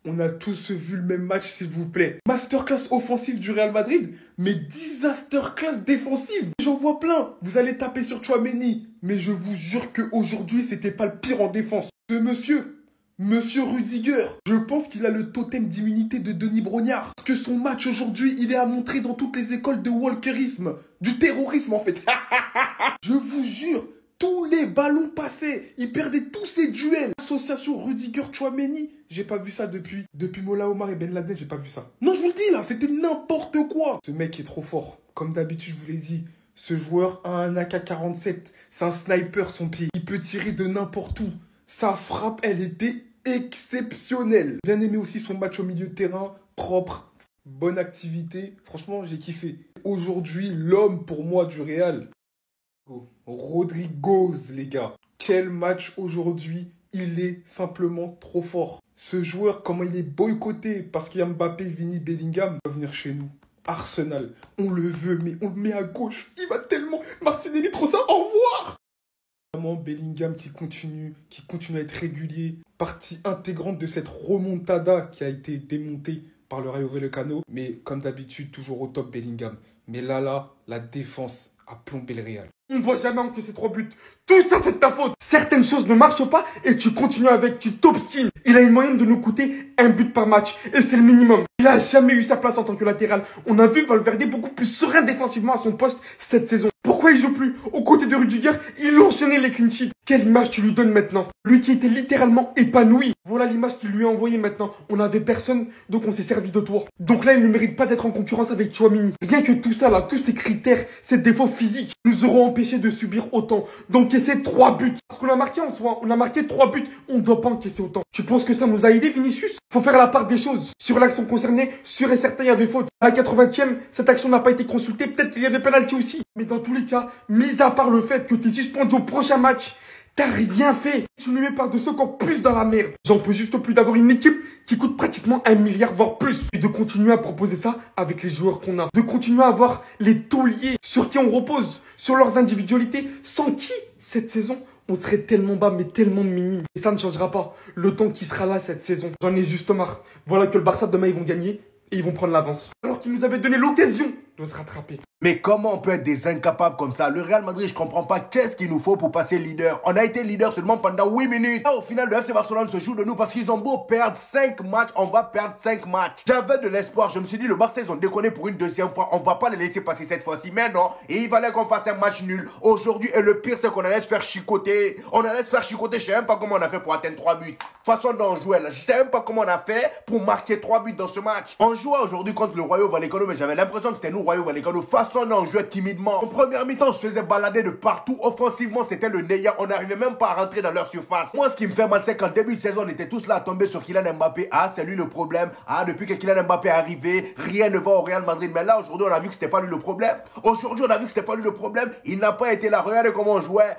On a tous vu le même match, s'il vous plaît. Masterclass offensive du Real Madrid, mais disasterclass défensive. J'en vois plein. Vous allez taper sur Tchouaméni. Mais je vous jure qu'aujourd'hui, c'était pas le pire en défense. Ce Monsieur Rudiger, je pense qu'il a le totem d'immunité de Denis Brognard. Parce que son match aujourd'hui, il est à montrer dans toutes les écoles de walkerisme. Du terrorisme, en fait. Je vous jure, tous les ballons passés, il perdait tous ses duels. Association Rudiger-Tchouaméni, j'ai pas vu ça depuis Mola Omar et Ben Laden, j'ai pas vu ça. Non, je vous le dis là, c'était n'importe quoi. Ce mec est trop fort. Comme d'habitude, je vous l'ai dit, ce joueur a un AK-47. C'est un sniper, son pied. Il peut tirer de n'importe où. Sa frappe, elle était exceptionnelle. Bien aimé aussi son match au milieu de terrain, propre, bonne activité. Franchement, j'ai kiffé. Aujourd'hui, l'homme pour moi du Real, Rodrygoz, les gars. Quel match aujourd'hui. Il est simplement trop fort. Ce joueur, comment il est boycotté parce qu'il y a Mbappé, Vini, Bellingham, va venir chez nous. Arsenal, on le veut, mais on le met à gauche. Il va tellement... Martinelli, trop ça, au revoir. Bellingham qui continue à être régulier, partie intégrante de cette remontada qui a été démontée par le Rayo Vallecano. Mais comme d'habitude, toujours au top Bellingham. Mais là, la défense a plombé le Real. On ne doit jamais encaisser 3 buts. Tout ça, c'est de ta faute. Certaines choses ne marchent pas et tu continues avec, tu t'obstines. Il a une moyenne de nous coûter 1 but par match et c'est le minimum. Il n'a jamais eu sa place en tant que latéral. On a vu Valverde beaucoup plus serein défensivement à son poste cette saison. Pourquoi il joue plus? Aux côtés de Rudiger, il enchaînait les clean sheets. Quelle image tu lui donnes maintenant? Lui qui était littéralement épanoui. Voilà l'image qu'il lui a envoyée maintenant. On n'avait personne, donc on s'est servi de toi. Donc là, il ne mérite pas d'être en concurrence avec Tchouaméni. Rien que tout ça là, tous ces critères, ces défauts physiques, nous auront empêché de subir autant. D'encaisser 3 buts. Parce qu'on a marqué en soi, on a marqué 3 buts. On ne doit pas encaisser autant. Tu penses que ça nous a aidé, Vinicius? Faut faire la part des choses. Sur l'action concernée, sûr et certain, il y avait faute. À la 80e, cette action n'a pas été consultée. Peut-être qu'il y avait penalty aussi. Mais dans tous les cas, mis à part le fait que tu es suspendu au prochain match, t'as rien fait. Tu nous mets par-dessus encore plus dans la merde. J'en peux juste plus d'avoir une équipe qui coûte pratiquement 1 milliard, voire plus. Et de continuer à proposer ça avec les joueurs qu'on a. De continuer à avoir les tauliers sur qui on repose, sur leurs individualités, sans qui, cette saison, on serait tellement bas, mais tellement minime. Et ça ne changera pas. Le temps qui sera là cette saison, j'en ai juste marre. Voilà que le Barça, demain, ils vont gagner et ils vont prendre l'avance. Alors qu'ils nous avaient donné l'occasion de se rattraper. Mais comment on peut être des incapables comme ça? Le Real Madrid, je comprends pas qu'est-ce qu'il nous faut pour passer leader. On a été leader seulement pendant 8 minutes. Là, au final, le FC Barcelone se joue de nous parce qu'ils ont beau perdre 5 matchs, on va perdre 5 matchs. J'avais de l'espoir, je me suis dit, le Barça, ils ont déconné pour une deuxième fois. On va pas les laisser passer cette fois-ci. Mais non, et il fallait qu'on fasse un match nul aujourd'hui. Et le pire, c'est qu'on allait se faire chicoter. On allait se faire chicoter, je sais même pas comment on a fait pour atteindre 3 buts. Façon dont on jouait là, je sais même pas comment on a fait pour marquer 3 buts dans ce match. On jouait aujourd'hui contre le Rayo Vallecano, mais j'avais l'impression que c'était nous, Rayo Vallecano. Façon dont on jouait timidement. En première mi-temps, on se faisait balader de partout. Offensivement, c'était le néant. On n'arrivait même pas à rentrer dans leur surface. Moi, ce qui me fait mal, c'est qu'en début de saison, on était tous là à tomber sur Kylian Mbappé. Ah, c'est lui le problème. Ah, depuis que Kylian Mbappé est arrivé, rien ne va au Real Madrid. Mais là, aujourd'hui, on a vu que c'était pas lui le problème. Aujourd'hui, on a vu que c'était pas lui le problème. Il n'a pas été là. Regardez comment on jouait.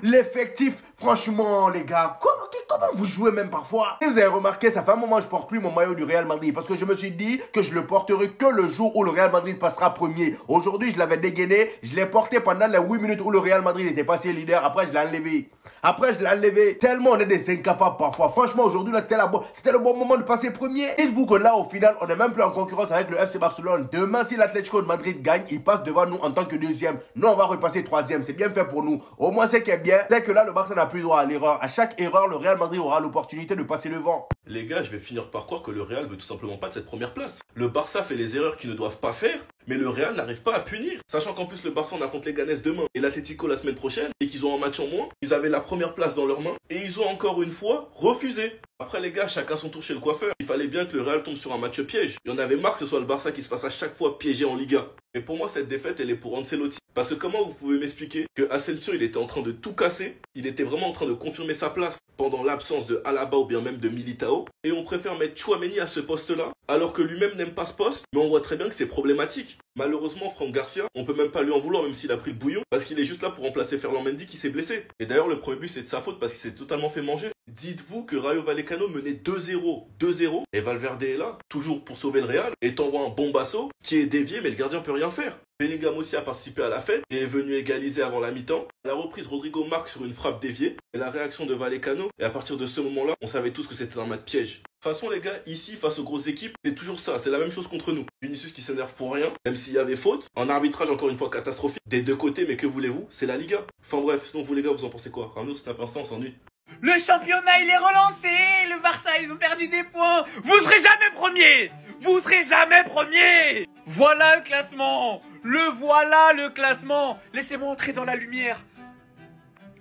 L'effectif, franchement, les gars, comment vous jouez même parfois? Et vous avez remarqué, ça fait un moment que je porte plus mon maillot du Real Madrid. Parce que je me suis dit que je le porterai que le jour où le Real Madrid passera premier. Aujourd'hui, je l'avais dégainé. Je l'ai porté pendant les 8 minutes où le Real Madrid était passé leader. Après, je l'ai enlevé. Tellement on est des incapables parfois. Franchement, aujourd'hui, là, c'était le bon moment de passer premier. Dites-vous que là, au final, on n'est même plus en concurrence avec le FC Barcelone. Demain, si l'Atlético de Madrid gagne, il passe devant nous en tant que deuxième. Nous, on va repasser troisième. C'est bien fait pour nous. Au moins, ce qui est bien, c'est que là, le Barça n'a plus droit à l'erreur. À chaque erreur, le Real Madrid aura l'opportunité de passer devant. Les gars, je vais finir par croire que le Real veut tout simplement pas de cette première place. Le Barça fait les erreurs qu'ils ne doivent pas faire, mais le Real n'arrive pas à punir. Sachant qu'en plus le Barça on affronte les Ganes demain et l'Atlético la semaine prochaine et qu'ils ont un match en moins, ils avaient la première place dans leurs mains et ils ont encore une fois refusé. Après les gars, chacun son tour chez le coiffeur. Il fallait bien que le Real tombe sur un match piège. Il y en avait marre que ce soit le Barça qui se fasse à chaque fois piéger en Liga. Mais pour moi cette défaite elle est pour Ancelotti. Parce que comment vous pouvez m'expliquer que Asensio il était en train de tout casser, il était vraiment en train de confirmer sa place pendant l'absence de Alaba ou bien même de Militao, et on préfère mettre Tchouaméni à ce poste-là, alors que lui-même n'aime pas ce poste, mais on voit très bien que c'est problématique. Malheureusement, Franck Garcia, on peut même pas lui en vouloir même s'il a pris le bouillon, parce qu'il est juste là pour remplacer Ferland Mendy qui s'est blessé. Et d'ailleurs le premier but c'est de sa faute parce qu'il s'est totalement fait manger. Dites-vous que Rayo Vallecano menait 2-0, et Valverde est là, toujours pour sauver le Real, et t'envoie un bombasso qui est dévié mais le gardien peut rien faire. Bellingham aussi a participé à la fête et est venu égaliser avant la mi-temps. À la reprise, Rodrigo marque sur une frappe déviée et la réaction de Vallecano. Et à partir de ce moment-là, on savait tous que c'était un match piège. De toute façon, les gars, ici, face aux grosses équipes, c'est toujours ça. C'est la même chose contre nous. Vinicius qui s'énerve pour rien, même s'il y avait faute. Un arbitrage, encore une fois, catastrophique. Des deux côtés, mais que voulez-vous? C'est la Liga. Enfin bref, sinon vous, les gars, vous en pensez quoi? Ramos, c'est un peu instant, on s'ennuie. Le championnat, il est relancé. Le Barça, ils ont perdu des points. Vous serez jamais premier. Vous serez jamais premier. Voilà le classement. Voilà le classement. Laissez-moi entrer dans la lumière.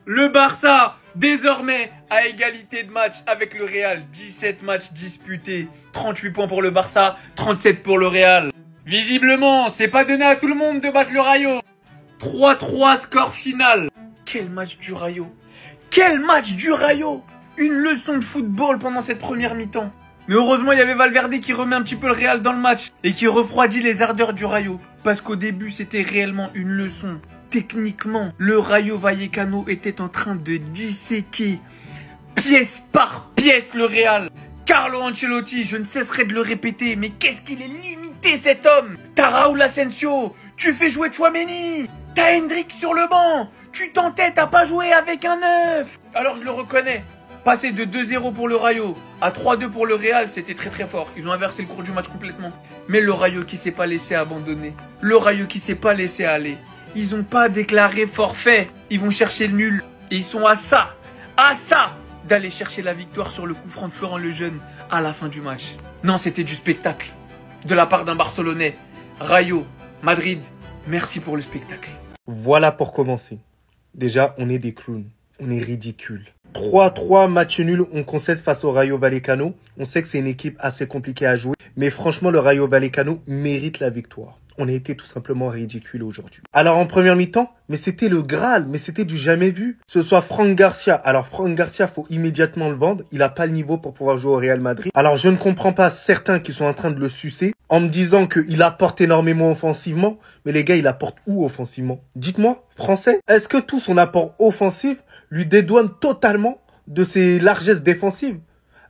Le Barça, désormais, à égalité de match avec le Real. 17 matchs disputés. 38 points pour le Barça, 37 pour le Real. Visiblement, c'est pas donné à tout le monde de battre le Rayo. 3-3 score final. Quel match du Rayo. Quel match du Rayo. Une leçon de football pendant cette première mi-temps. Mais heureusement, il y avait Valverde qui remet un petit peu le Real dans le match. Et qui refroidit les ardeurs du Rayo. Parce qu'au début, c'était réellement une leçon. Techniquement, le Rayo Vallecano était en train de disséquer pièce par pièce le Real. Carlo Ancelotti, je ne cesserai de le répéter, mais qu'est-ce qu'il est limité cet homme. T'as Raúl Asensio, tu fais jouer Tchouaméni, t'as Hendrick sur le banc, tu t'entêtes à pas jouer avec un neuf. Alors je le reconnais, passer de 2-0 pour le Rayo à 3-2 pour le Real, c'était très très fort. Ils ont inversé le cours du match complètement. Mais le Rayo qui s'est pas laissé abandonner, le Rayo qui s'est pas laissé aller. Ils ont pas déclaré forfait. Ils vont chercher le nul. Et ils sont à ça d'aller chercher la victoire sur le coup franc de Florent Lejeune à la fin du match. Non, c'était du spectacle. De la part d'un Barcelonais. Rayo, Madrid, merci pour le spectacle. Voilà pour commencer. Déjà, on est des clowns. On est ridicules. 3-3, match nul, on concède face au Rayo Vallecano. On sait que c'est une équipe assez compliquée à jouer. Mais franchement, le Rayo Vallecano mérite la victoire. On a été tout simplement ridicule aujourd'hui. Alors en première mi-temps, mais c'était le Graal, mais c'était du jamais vu. Ce soit Franck Garcia. Alors Franck Garcia, faut immédiatement le vendre. Il n'a pas le niveau pour pouvoir jouer au Real Madrid. Alors je ne comprends pas certains qui sont en train de le sucer en me disant qu'il apporte énormément offensivement. Mais les gars, il apporte où offensivement? Dites-moi, français, est-ce que tout son apport offensif lui dédouane totalement de ses largesses défensives?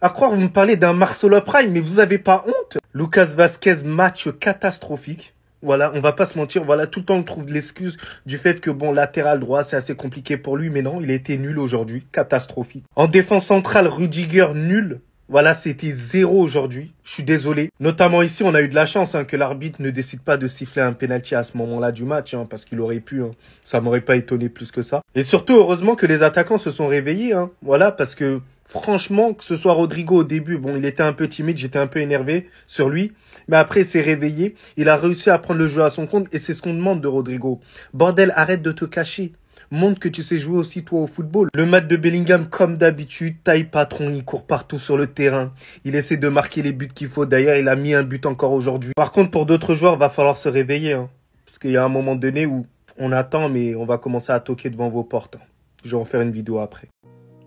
À croire, vous me parlez d'un Marcelo Prime, mais vous avez pas honte? Lucas Vazquez, match catastrophique. Voilà, on va pas se mentir, voilà, tout le temps on trouve l'excuse du fait que bon, latéral droit, c'est assez compliqué pour lui, mais non, il a été nul aujourd'hui, catastrophique. En défense centrale, Rudiger, nul. Voilà, c'était 0 aujourd'hui, je suis désolé. Notamment ici, on a eu de la chance que l'arbitre ne décide pas de siffler un penalty à ce moment-là du match, parce qu'il aurait pu, ça m'aurait pas étonné plus que ça. Et surtout, heureusement que les attaquants se sont réveillés, voilà, parce que franchement, que ce soit Rodrigo au début, bon, il était un peu timide, j'étais un peu énervé sur lui. Mais après, il s'est réveillé. Il a réussi à prendre le jeu à son compte et c'est ce qu'on demande de Rodrigo. Bordel, arrête de te cacher. Montre que tu sais jouer aussi toi au football. Le match de Bellingham, comme d'habitude, taille patron, il court partout sur le terrain. Il essaie de marquer les buts qu'il faut. D'ailleurs, il a mis un but encore aujourd'hui. Par contre, pour d'autres joueurs, va falloir se réveiller. Parce qu'il y a un moment donné où on attend, mais on va commencer à toquer devant vos portes. Je vais en faire une vidéo après.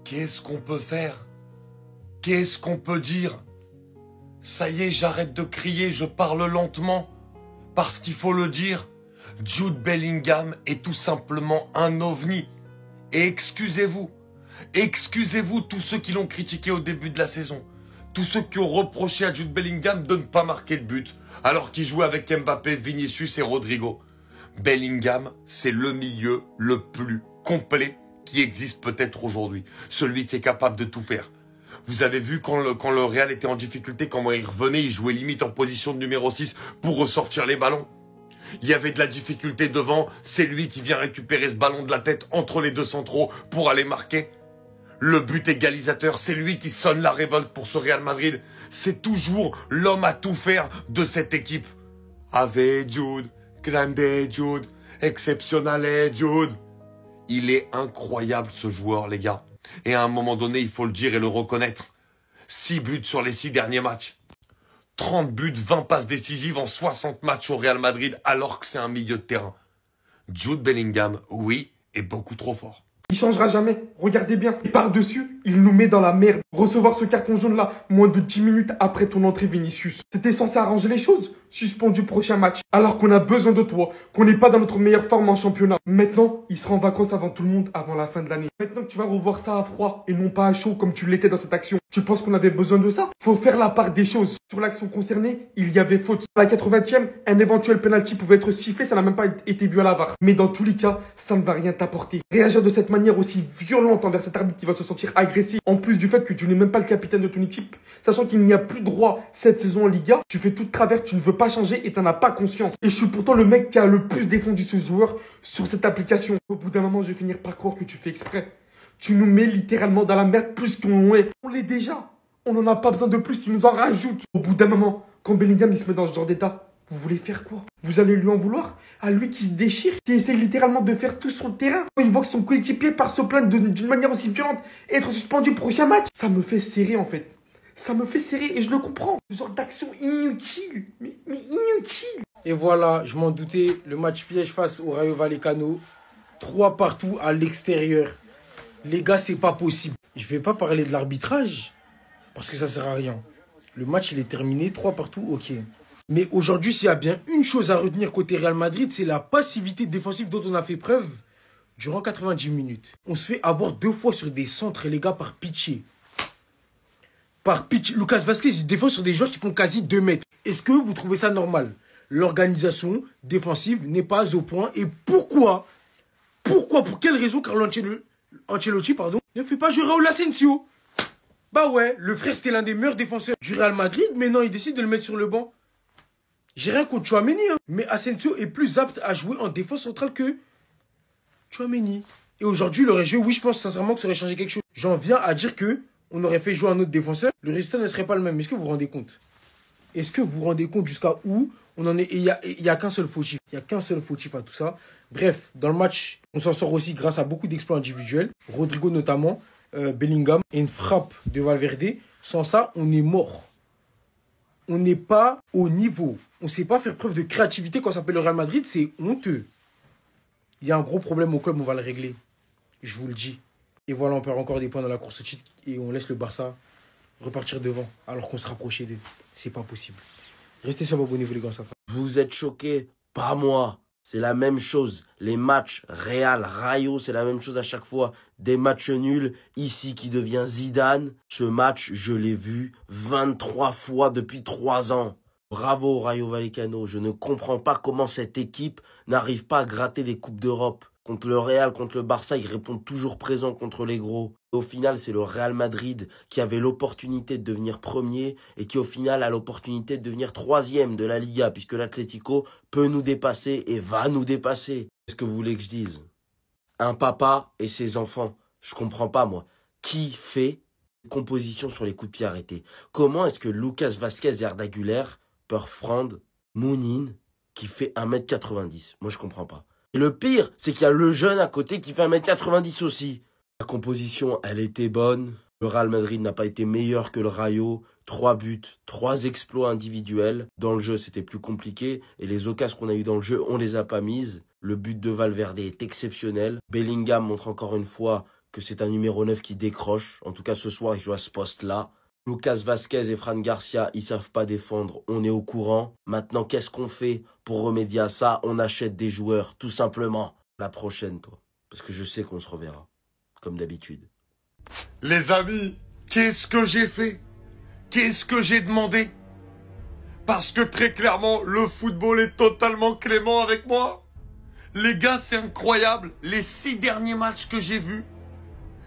Qu'est-ce qu'on peut faire? Qu'est-ce qu'on peut dire? Ça y est, j'arrête de crier, je parle lentement. Parce qu'il faut le dire, Jude Bellingham est tout simplement un ovni. Et excusez-vous tous ceux qui l'ont critiqué au début de la saison. Tous ceux qui ont reproché à Jude Bellingham de ne pas marquer de but, alors qu'il jouait avec Mbappé, Vinicius et Rodrigo. Bellingham, c'est le milieu le plus complet qui existe peut-être aujourd'hui. Celui qui est capable de tout faire. Vous avez vu quand le Real était en difficulté, comment il revenait, il jouait limite en position de numéro 6 pour ressortir les ballons. Il y avait de la difficulté devant, c'est lui qui vient récupérer ce ballon de la tête entre les deux centraux pour aller marquer. Le but égalisateur, c'est lui qui sonne la révolte pour ce Real Madrid. C'est toujours l'homme à tout faire de cette équipe. Ave Jude, grande Jude, exceptionnel Jude. Il est incroyable ce joueur, les gars. Et à un moment donné, il faut le dire et le reconnaître. 6 buts sur les 6 derniers matchs. 30 buts, 20 passes décisives en 60 matchs au Real Madrid alors que c'est un milieu de terrain. Jude Bellingham, oui, est beaucoup trop fort. Il changera jamais. Regardez bien. Et par-dessus, il nous met dans la merde. Recevoir ce carton jaune-là, moins de 10 minutes après ton entrée, Vinicius. C'était censé arranger les choses. Suspendu prochain match. Alors qu'on a besoin de toi. Qu'on n'est pas dans notre meilleure forme en championnat. Maintenant, il sera en vacances avant tout le monde, avant la fin de l'année. Maintenant que tu vas revoir ça à froid et non pas à chaud comme tu l'étais dans cette action. Tu penses qu'on avait besoin de ça? Faut faire la part des choses. Sur l'action concernée, il y avait faute. À la 80e, un éventuel penalty pouvait être sifflé, ça n'a même pas été vu à la VAR. Mais dans tous les cas, ça ne va rien t'apporter. Réagir de cette manière aussi violente envers cet arbitre qui va se sentir agressé agressé. En plus du fait que tu n'es même pas le capitaine de ton équipe, sachant qu'il n'y a plus droit cette saison en Liga, tu fais toute travers, tu ne veux pas changer et tu n'en as pas conscience. Et je suis pourtant le mec qui a le plus défendu ce joueur sur cette application. Au bout d'un moment, je vais finir par croire que tu fais exprès. Tu nous mets littéralement dans la merde plus qu'on est. On l'est déjà. On n'en a pas besoin de plus, tu nous en rajoutes. Au bout d'un moment, quand Bellingham il se met dans ce genre d'état, vous voulez faire quoi? Vous allez lui en vouloir? À lui qui se déchire, qui essaie littéralement de faire tout sur le terrain. Quand il voit que son coéquipier part se plaindre d'une manière aussi violente et être suspendu au prochain match, ça me fait serrer en fait. Ça me fait serrer et je le comprends. Ce genre d'action inutile. Mais inutile. Et voilà, je m'en doutais, le match piège face au Rayo Vallecano. 3 partout à l'extérieur. Les gars, c'est pas possible. Je vais pas parler de l'arbitrage, parce que ça sert à rien. Le match, il est terminé, 3 partout, ok. Mais aujourd'hui, s'il y a bien une chose à retenir côté Real Madrid, c'est la passivité défensive dont on a fait preuve durant 90 minutes. On se fait avoir 2 fois sur des centres, les gars, par pitié. Par pitié. Lucas Vazquez, il défend sur des joueurs qui font quasi 2 mètres. Est-ce que vous trouvez ça normal? L'organisation défensive n'est pas au point. Et pourquoi? Pour quelle raison Carlo Ancelotti, ne fait pas jouer Raúl Asensio? Bah ouais, le frère c'était l'un des meilleurs défenseurs du Real Madrid, mais non, il décide de le mettre sur le banc. J'ai rien contre Tchouaméni, hein, mais Asensio est plus apte à jouer en défense centrale que Tchouaméni. Et aujourd'hui, il aurait joué, oui, je pense sincèrement que ça aurait changé quelque chose. J'en viens à dire que on aurait fait jouer un autre défenseur, le résultat ne serait pas le même. Est-ce que vous vous rendez compte? Est-ce que vous vous rendez compte jusqu'à où on en est? Et il y a qu'un seul fautif. Il n'y a qu'un seul fautif à tout ça. Bref, dans le match, on s'en sort aussi grâce à beaucoup d'exploits individuels. Rodrigo notamment, Bellingham et une frappe de Valverde. Sans ça, on est mort. On n'est pas au niveau. On ne sait pas faire preuve de créativité quand ça s'appelle le Real Madrid. C'est honteux. Il y a un gros problème au club, on va le régler. Je vous le dis. Et voilà, on perd encore des points dans la course au titre et on laisse le Barça repartir devant alors qu'on se rapprochait d'eux. C'est pas possible. Restez sur abonnez-vous les gars. Vous êtes choqués? Pas moi. C'est la même chose. Les matchs Real, Rayo, c'est la même chose à chaque fois. Des matchs nuls. Ici qui devient Zidane. Ce match, je l'ai vu 23 fois depuis 3 ans. Bravo Rayo Vallecano. Je ne comprends pas comment cette équipe n'arrive pas à gratter des Coupes d'Europe. Contre le Real, contre le Barça, ils répondent toujours présents contre les gros. Au final, c'est le Real Madrid qui avait l'opportunité de devenir premier et qui au final a l'opportunité de devenir 3e de la Liga puisque l'Atlético peut nous dépasser et va nous dépasser. Qu'est-ce que vous voulez que je dise? Un papa et ses enfants. Je comprends pas moi. Qui fait composition sur les coups de pied arrêtés? Comment est-ce que Lucas Vazquez et Arda Güler peuvent prendre Mounine qui fait 1m90? Moi je comprends pas. Et le pire, c'est qu'il y a le jeune à côté qui fait 1m90 aussi. La composition, elle était bonne. Le Real Madrid n'a pas été meilleur que le Rayo. 3 buts, 3 exploits individuels. Dans le jeu, c'était plus compliqué. Et les occasions qu'on a eues dans le jeu, on les a pas mises. Le but de Valverde est exceptionnel. Bellingham montre encore une fois que c'est un numéro 9 qui décroche. En tout cas, ce soir, il joue à ce poste-là. Lucas Vazquez et Fran Garcia, ils savent pas défendre, on est au courant. Maintenant, qu'est-ce qu'on fait pour remédier à ça? On achète des joueurs, tout simplement. La prochaine, toi. Parce que je sais qu'on se reverra. Comme d'habitude. Les amis, qu'est-ce que j'ai fait? Qu'est-ce que j'ai demandé? Parce que très clairement, le football est totalement clément avec moi. Les gars, c'est incroyable. Les 6 derniers matchs que j'ai vus,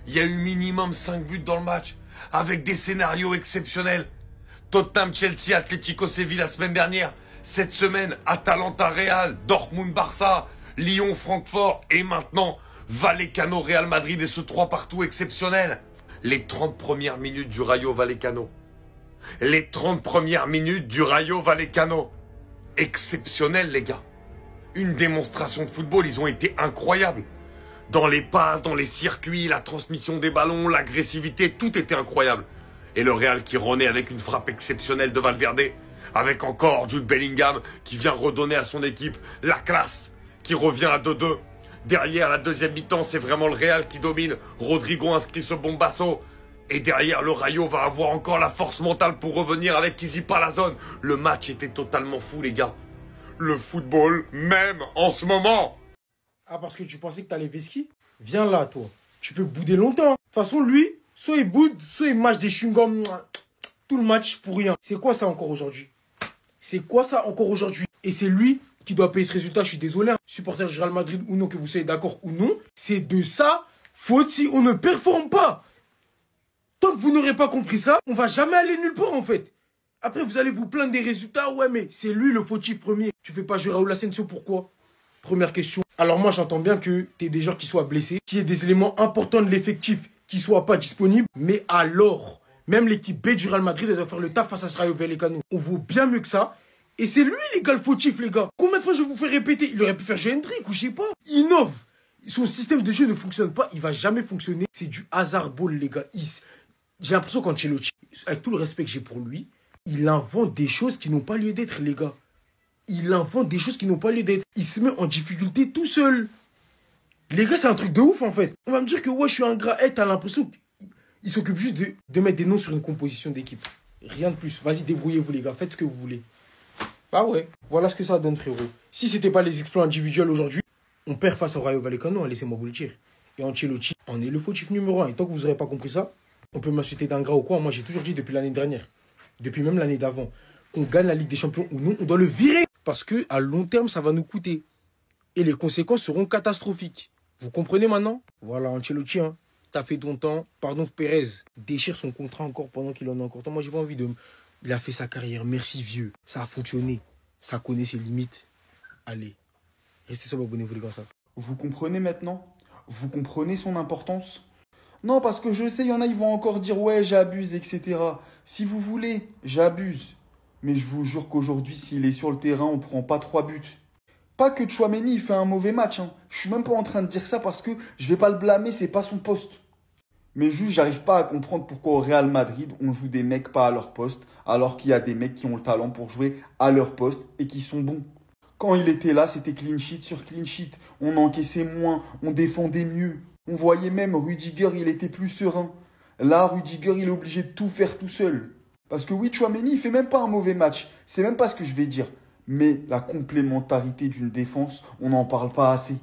il y a eu minimum 5 buts dans le match. Avec des scénarios exceptionnels. Tottenham, Chelsea, Atlético, Séville la semaine dernière. Cette semaine, Atalanta, Real, Dortmund, Barça, Lyon, Francfort. Et maintenant, Vallecano, Real Madrid et ce 3 partout exceptionnel. Les 30 premières minutes du Rayo Vallecano. Les 30 premières minutes du Rayo Vallecano. Exceptionnel, les gars. Une démonstration de football, ils ont été incroyables. Dans les passes, dans les circuits, la transmission des ballons, l'agressivité, tout était incroyable. Et le Real qui renaît avec une frappe exceptionnelle de Valverde, avec encore Jude Bellingham qui vient redonner à son équipe la classe, qui revient à 2-2. Derrière, la deuxième mi-temps, c'est vraiment le Real qui domine. Rodrigo inscrit ce bombasso. Et derrière, le Rayo va avoir encore la force mentale pour revenir avec Izzy Palazón. Le match était totalement fou, les gars. Le football, même en ce moment. Ah, parce que tu pensais que t'allais Veski? Viens là, toi. Tu peux bouder longtemps. De toute façon, lui, soit il boude, soit il mâche des chewing-gums. Tout le match pour rien. C'est quoi ça encore aujourd'hui? C'est quoi ça encore aujourd'hui? Et c'est lui qui doit payer ce résultat. Je suis désolé, hein. Supporter du Real Madrid ou non, que vous soyez d'accord ou non. C'est de ça faute si on ne performe pas. Tant que vous n'aurez pas compris ça, on va jamais aller nulle part en fait. Après, vous allez vous plaindre des résultats. Ouais, mais c'est lui le fautif premier. Tu fais pas jouer Raúl Asensio, pourquoi? Première question. Alors moi, j'entends bien que t'es des joueurs qui soient blessés, qu'il y ait des éléments importants de l'effectif qui soient pas disponibles. Mais alors, même l'équipe B du Real Madrid, elle doit faire le taf face à ce Rayo Vallecano. On vaut bien mieux que ça. Et c'est lui, les gars, le fautif, les gars. Combien de fois je vais vous faire répéter? Il aurait pu faire jouer Hendrick ou je sais pas. Il innove. Son système de jeu ne fonctionne pas. Il va jamais fonctionner. C'est du hasard ball, les gars. J'ai l'impression qu'Ancelotti, avec tout le respect que j'ai pour lui, il invente des choses qui n'ont pas lieu d'être, les gars. Il invente des choses qui n'ont pas lieu d'être. Il se met en difficulté tout seul. Les gars, c'est un truc de ouf, en fait. On va me dire que, ouais, je suis un gras. T'as l'impression qu'il s'occupe juste de mettre des noms sur une composition d'équipe. Rien de plus. Vas-y, débrouillez-vous, les gars. Faites ce que vous voulez. Bah ouais, voilà ce que ça donne, frérot. Si c'était pas les exploits individuels aujourd'hui, on perd face au Rayo Vallecano, hein, laissez-moi vous le dire. Et Ancelotti, on est le fautif numéro 1. Et tant que vous n'aurez pas compris ça, on peut m'insulter d'un gras ou quoi. Moi, j'ai toujours dit depuis l'année dernière, depuis même l'année d'avant, qu'on gagne la Ligue des Champions ou non, on doit le virer. Parce que à long terme, ça va nous coûter. Et les conséquences seront catastrophiques. Vous comprenez maintenant? Voilà, Ancelotti, hein, t'as fait ton temps. Pardon, Pérez déchire son contrat encore pendant qu'il en a encore temps. Moi, j'ai pas envie de... Il a fait sa carrière, merci vieux. Ça a fonctionné. Ça connaît ses limites. Allez, restez sobre, abonnez-vous les gars. Ça. Vous comprenez maintenant? Vous comprenez son importance? Non, parce que je sais, il y en a, ils vont encore dire « Ouais, j'abuse, etc. » Si vous voulez, j'abuse. Mais je vous jure qu'aujourd'hui, s'il est sur le terrain, on ne prend pas 3 buts. Pas que Tchouaméni il fait un mauvais match. Hein. Je suis même pas en train de dire ça parce que je vais pas le blâmer, c'est pas son poste. Mais juste, j'arrive pas à comprendre pourquoi au Real Madrid, on joue des mecs pas à leur poste, alors qu'il y a des mecs qui ont le talent pour jouer à leur poste et qui sont bons. Quand il était là, c'était clean sheet sur clean sheet. On encaissait moins, on défendait mieux. On voyait même Rudiger, il était plus serein. Là, Rudiger, il est obligé de tout faire tout seul. Parce que oui, Tchouaméni, il fait même pas un mauvais match. C'est même pas ce que je vais dire. Mais la complémentarité d'une défense, on n'en parle pas assez.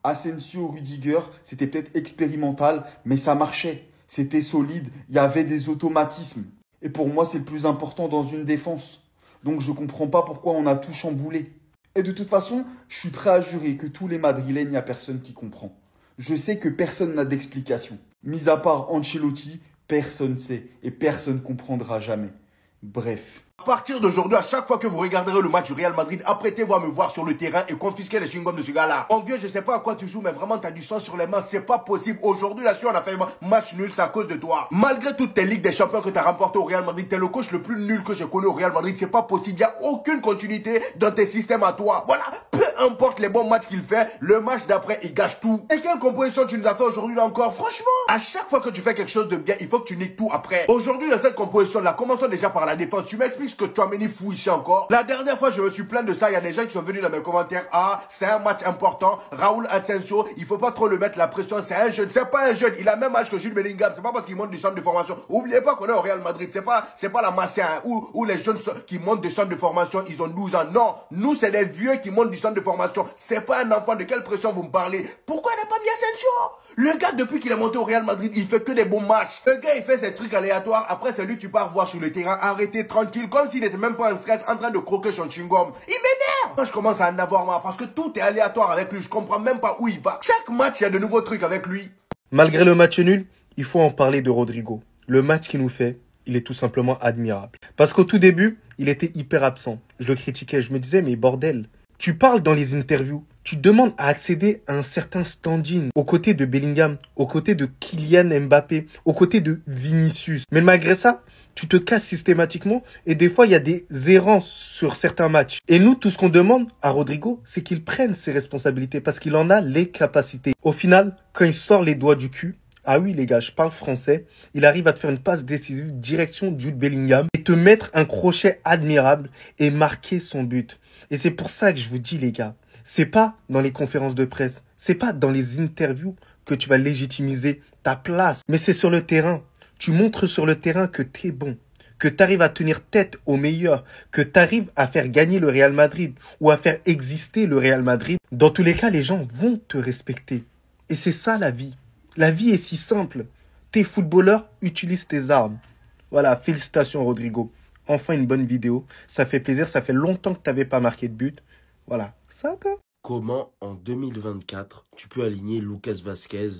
Asensio, Rudiger, c'était peut-être expérimental, mais ça marchait. C'était solide, il y avait des automatismes. Et pour moi, c'est le plus important dans une défense. Donc je ne comprends pas pourquoi on a tout chamboulé. Et de toute façon, je suis prêt à jurer que tous les Madrilènes, il n'y a personne qui comprend. Je sais que personne n'a d'explication. Mis à part Ancelotti, personne sait et personne comprendra jamais. Bref. À partir d'aujourd'hui, à chaque fois que vous regarderez le match du Real Madrid, apprêtez-vous à me voir sur le terrain et confisquer les chewing-gums de ce gars-là. Mon vieux, je sais pas à quoi tu joues, mais vraiment, t'as du sang sur les mains. C'est pas possible. Aujourd'hui, là, si on a fait un match nul, c'est à cause de toi. Malgré toutes tes ligues des champions que t'as remportées au Real Madrid, t'es le coach le plus nul que j'ai connu au Real Madrid. C'est pas possible. Il y a aucune continuité dans tes systèmes à toi. Voilà. Peu importe les bons matchs qu'il fait, le match d'après, il gâche tout. Et quelle composition tu nous as fait aujourd'hui là encore? Franchement, à chaque fois que tu fais quelque chose de bien, il faut que tu niques tout après. Aujourd'hui, dans cette composition-là, commençons déjà par la défense. Tu m'expliques ce que tu as mené fou ici encore. La dernière fois, je me suis plaint de ça. Il y a des gens qui sont venus dans mes commentaires. Ah, c'est un match important. Raúl Asensio, il faut pas trop le mettre la pression. C'est un jeune. C'est pas un jeune. Il a le même âge que Jude Bellingham. C'est pas parce qu'il monte du centre de formation. Oubliez pas qu'on est au Real Madrid. C'est pas la Masia, hein, où les jeunes qui montent du centre de formation, ils ont 12 ans. Non. Nous, c'est des vieux qui montent du centre de formation. C'est pas un enfant. De quelle pression vous me parlez? Pourquoi il n'a pas mis Asensio? Le gars, depuis qu'il est monté au Real Madrid, il fait que des bons matchs. Le gars, il fait ses trucs aléatoires. Après, c'est lui que tu pars voir sur le terrain. Arrêtez tranquille. Comme s'il n'était même pas en stress, en train de croquer son chewing-gum. Il m'énerve. Moi, je commence à en avoir marre parce que tout est aléatoire avec lui. Je comprends même pas où il va. Chaque match, il y a de nouveaux trucs avec lui. Malgré le match nul, il faut en parler de Rodrigo. Le match qu'il nous fait, il est tout simplement admirable. Parce qu'au tout début, il était hyper absent. Je le critiquais. Je me disais, mais bordel, tu parles dans les interviews. Tu demandes à accéder à un certain standing aux côtés de Bellingham, aux côtés de Kylian Mbappé, aux côtés de Vinicius. Mais malgré ça, tu te casses systématiquement et des fois, il y a des errances sur certains matchs. Et nous, tout ce qu'on demande à Rodrigo, c'est qu'il prenne ses responsabilités parce qu'il en a les capacités. Au final, quand il sort les doigts du cul, ah oui les gars, je parle français, il arrive à te faire une passe décisive direction Jude Bellingham et te mettre un crochet admirable et marquer son but. Et c'est pour ça que je vous dis les gars, c'est pas dans les conférences de presse, c'est pas dans les interviews que tu vas légitimiser ta place, mais c'est sur le terrain. Tu montres sur le terrain que tu es bon, que tu arrives à tenir tête aux meilleurs, que tu arrives à faire gagner le Real Madrid ou à faire exister le Real Madrid. Dans tous les cas, les gens vont te respecter. Et c'est ça la vie. La vie est si simple. T'es footballeur, utilise tes armes. Voilà, félicitations Rodrigo. Enfin une bonne vidéo. Ça fait plaisir, ça fait longtemps que tu n'avais pas marqué de but. Voilà, ça quoi. Comment en 2024 tu peux aligner Lucas Vazquez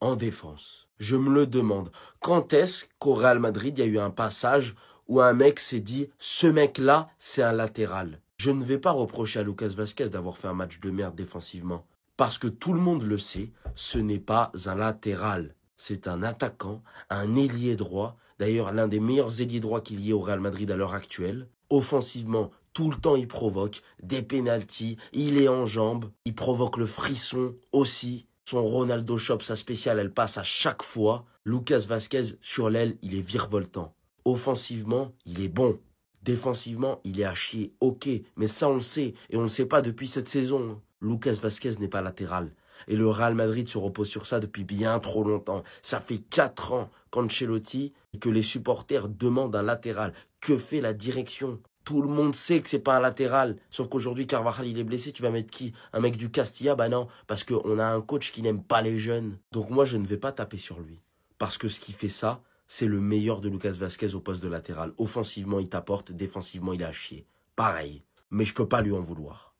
en défense? Je me le demande. Quand est-ce qu'au Real Madrid, il y a eu un passage où un mec s'est dit « ce mec-là, c'est un latéral ». Je ne vais pas reprocher à Lucas Vazquez d'avoir fait un match de merde défensivement. Parce que tout le monde le sait, ce n'est pas un latéral. C'est un attaquant, un ailier droit. D'ailleurs, l'un des meilleurs ailiers droits qu'il y ait au Real Madrid à l'heure actuelle. Offensivement, tout le temps, il provoque des pénaltys. Il est en jambes. Il provoque le frisson aussi. Son Ronaldo Shop, sa spéciale, elle passe à chaque fois. Lucas Vazquez, sur l'aile, il est virevoltant. Offensivement, il est bon. Défensivement, il est à chier. Ok, mais ça, on le sait. Et on ne le sait pas depuis cette saison. Lucas Vazquez n'est pas latéral. Et le Real Madrid se repose sur ça depuis bien trop longtemps. Ça fait 4 ans qu'Ancelotti et que les supporters demandent un latéral. Que fait la direction? Tout le monde sait que c'est pas un latéral. Sauf qu'aujourd'hui, Carvajal, il est blessé. Tu vas mettre qui? Un mec du Castilla? Bah non, parce qu'on a un coach qui n'aime pas les jeunes. Donc moi, je ne vais pas taper sur lui. Parce que ce qui fait ça, c'est le meilleur de Lucas Vazquez au poste de latéral. Offensivement, il t'apporte. Défensivement, il est à chier. Pareil. Mais je peux pas lui en vouloir.